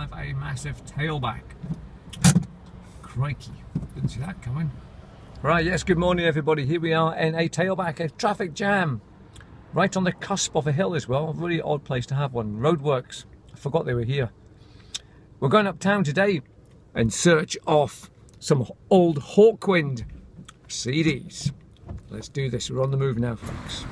have a massive tailback. Crikey, didn't see that coming. Right, yes, good morning everybody. Here we are in a tailback, a traffic jam. Right on the cusp of a hill as well. A really odd place to have one. Roadworks. I forgot they were here. We're going uptown today in search of some old Hawkwind CDs. Let's do this. We're on the move now, folks.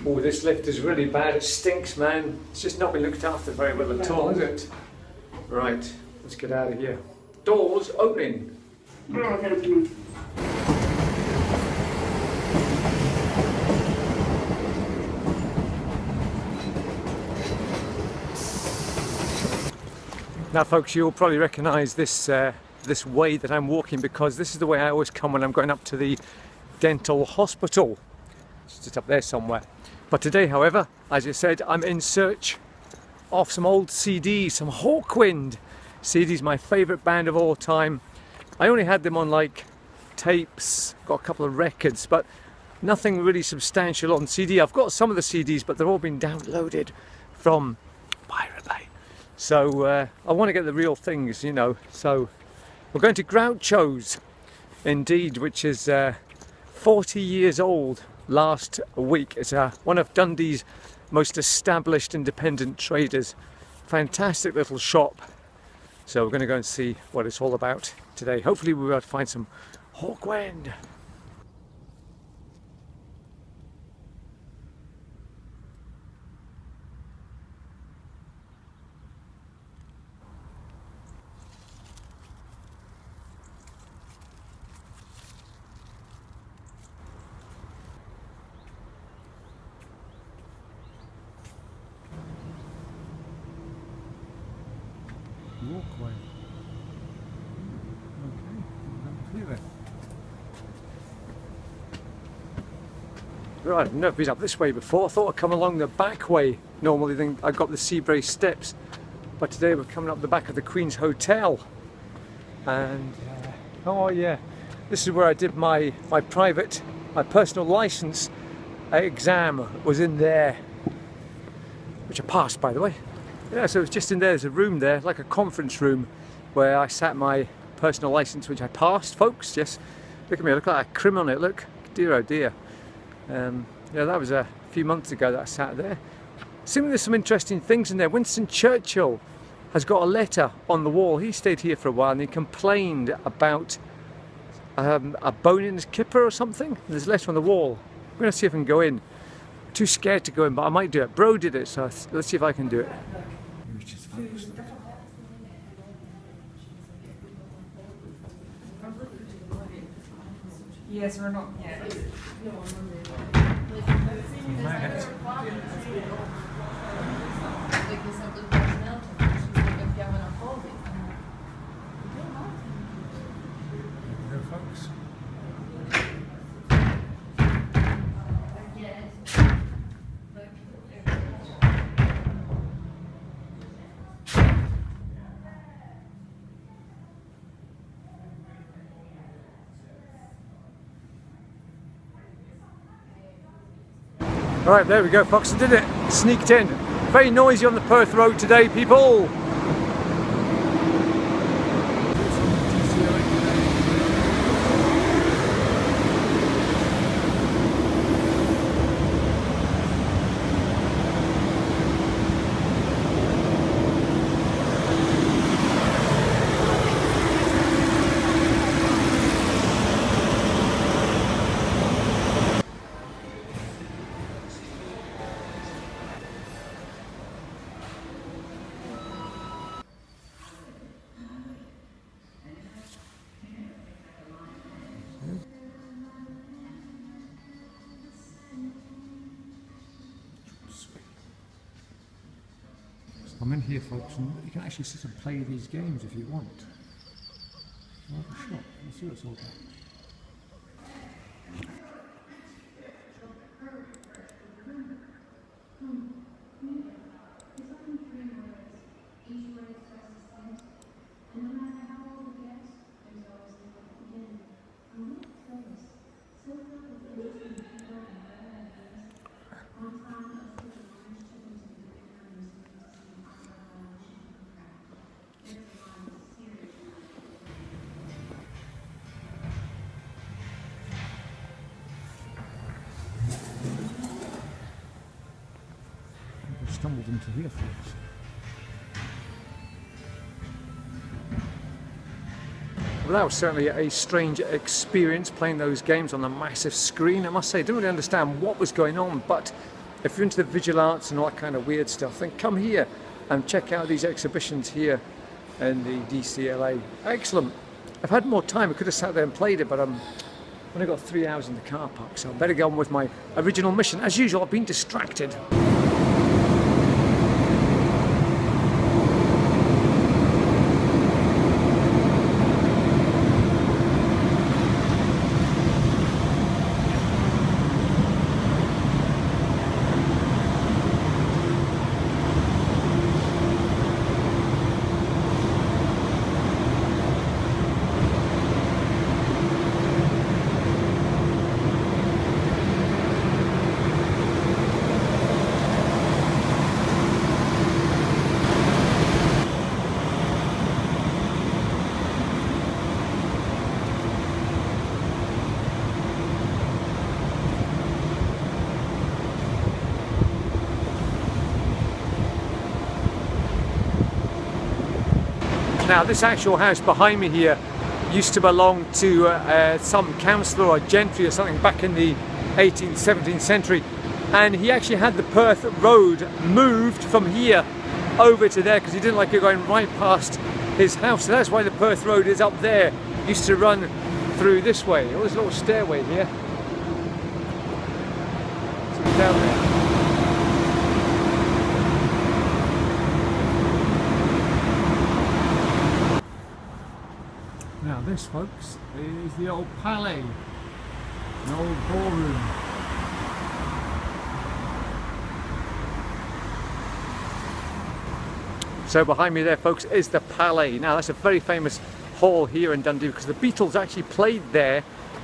Oh, this lift is really bad. It stinks, man. It's just not been looked after very well at all, is it? Right, let's get out of here. Doors opening. Doors opening. Now, folks, you'll probably recognise this this way that I'm walking, because this is the way I always come when I'm going up to the dental hospital. It's just up there somewhere. But today, however, as you said, I'm in search of some old CDs, some Hawkwind CDs, my favourite band of all time. I only had them on like tapes, got a couple of records, but nothing really substantial on CD. I've got some of the CDs, but they've all been downloaded from Pirate Bay. So I want to get the real things, you know. So we're going to Grouchos, indeed, which is 40 years old. Last week. It's one of Dundee's most established independent traders. Fantastic little shop. So we're going to go and see what it's all about today. Hopefully we'll be able to find some Hawkwind. Walkway. Okay, right, I've never been up this way before. I thought I'd come along the back way. Normally then I got the Seabrae steps, but today we're coming up the back of the Queen's Hotel. And oh yeah, this is where I did my personal license exam. Was in there, which I passed, by the way. Yeah, so it's just in there. There's a room there, like a conference room, where I sat my personal license, which I passed, folks. Yes, look at me, I look like a criminal. Look, dear oh dear. Yeah, that was a few months ago that I sat there. Seems there's some interesting things in there. Winston Churchill has got a letter on the wall. He stayed here for a while and he complained about a bone in his kipper or something. And there's a letter on the wall. I'm going to see if I can go in. I'm too scared to go in, but I might do it. Bro did it, so let's see if I can do it. Yes, we're not. Yeah. Folks. Alright, there we go, folks. I did it. Sneaked in. Very noisy on the Perth Road today, people. I'm in here, folks, and you can actually sit and play these games if you want. Well, sure. Let's see what it's all about. tumbled into here, folks. Well, that was certainly a strange experience playing those games on a massive screen. I must say, I didn't really understand what was going on, but if you're into the visual arts and all that kind of weird stuff, then come here and check out these exhibitions here in the DCLA. Excellent. I've had more time, I could have sat there and played it, but I've only got 3 hours in the car park, so I better get on with my original mission. As usual, I've been distracted. Now, this actual house behind me here used to belong to some councillor or gentry or something back in the 18th, 17th century, and he actually had the Perth Road moved from here over to there because he didn't like it going right past his house. So that's why the Perth Road is up there. It used to run through this way. Oh, there's a little stairway here. So we're down there. Now this, folks, is the old Palais, an old ballroom. So behind me there, folks, is the Palais. Now that's a very famous hall here in Dundee because the Beatles actually played there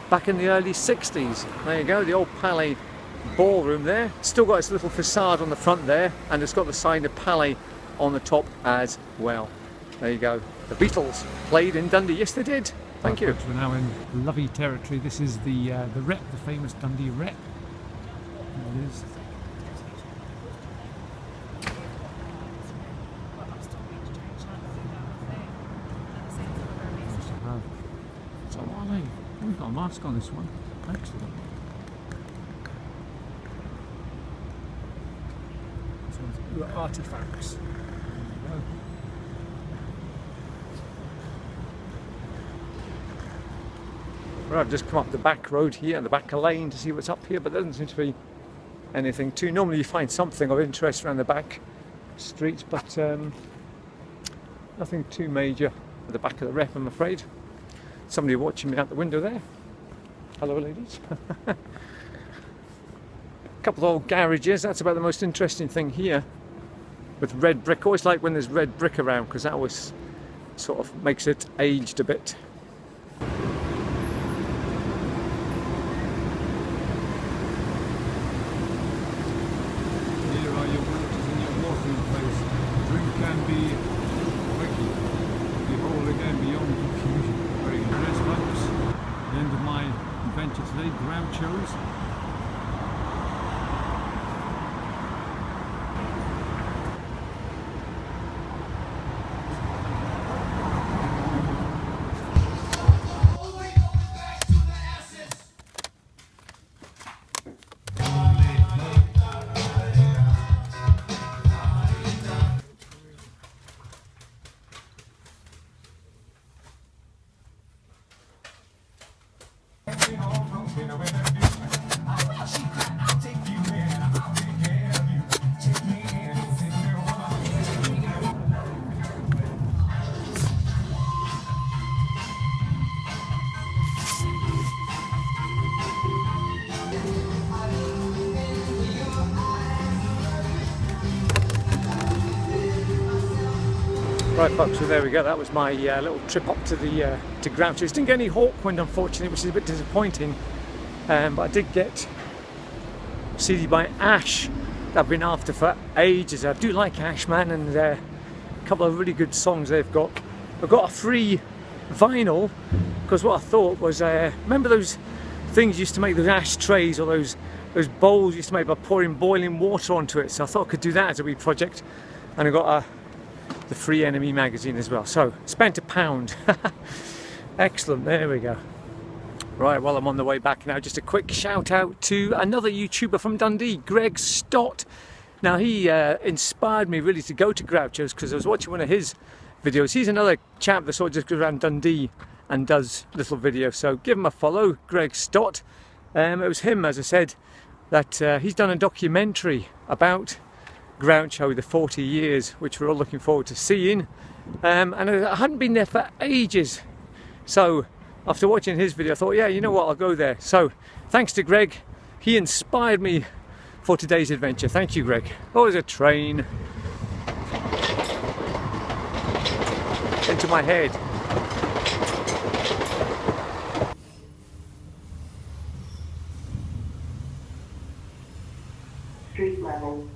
back in the early 60s. There you go, the old Palais ballroom there. Still got its little facade on the front there, and it's got the sign of Palais on the top as well. There you go. The Beatles played in Dundee. Yes, they did. Thank you. We're now in lovely territory. This is the Rep, the famous Dundee Rep. There it is. So are they? We've got a mask on this one. Excellent. So artifacts. There you go. Well, I've just come up the back road here, the back lane to see what's up here, but there doesn't seem to be anything too. Normally you find something of interest around the back streets, but nothing too major at the back of the Rep, I'm afraid. Somebody watching me out the window there. Hello, ladies. A couple of old garages, that's about the most interesting thing here. With red brick, always like when there's red brick around, because that always sort of makes it aged a bit. Today, Grouchos. Right, folks, so there we go. That was my little trip up to the to Grouchos. Didn't get any Hawkwind, unfortunately, which is a bit disappointing. But I did get a CD by Ash that I've been after for ages. I do like Ash, man, and a couple of really good songs they've got. I've got a free vinyl because what I thought was, remember those things used to make those ashtrays or those those bowls used to make by pouring boiling water onto it. So I thought I could do that as a wee project. And I got the Free Enemy magazine as well. So spent £1. Excellent, there we go. Right, well, I'm on the way back now. Just a quick shout out to another YouTuber from Dundee, Greg Stott. Now, he inspired me really to go to Grouchos because I was watching one of his videos. He's another chap that sort of just goes around Dundee and does little videos. So give him a follow, Greg Stott. It was him, as I said, that he's done a documentary about Groucho, the 40 years, which we're all looking forward to seeing. And I hadn't been there for ages. So after watching his video, I thought, yeah, you know what, I'll go there. So thanks to Greg, he inspired me for today's adventure. Thank you, Greg. Oh, there's a train into my head. Street level.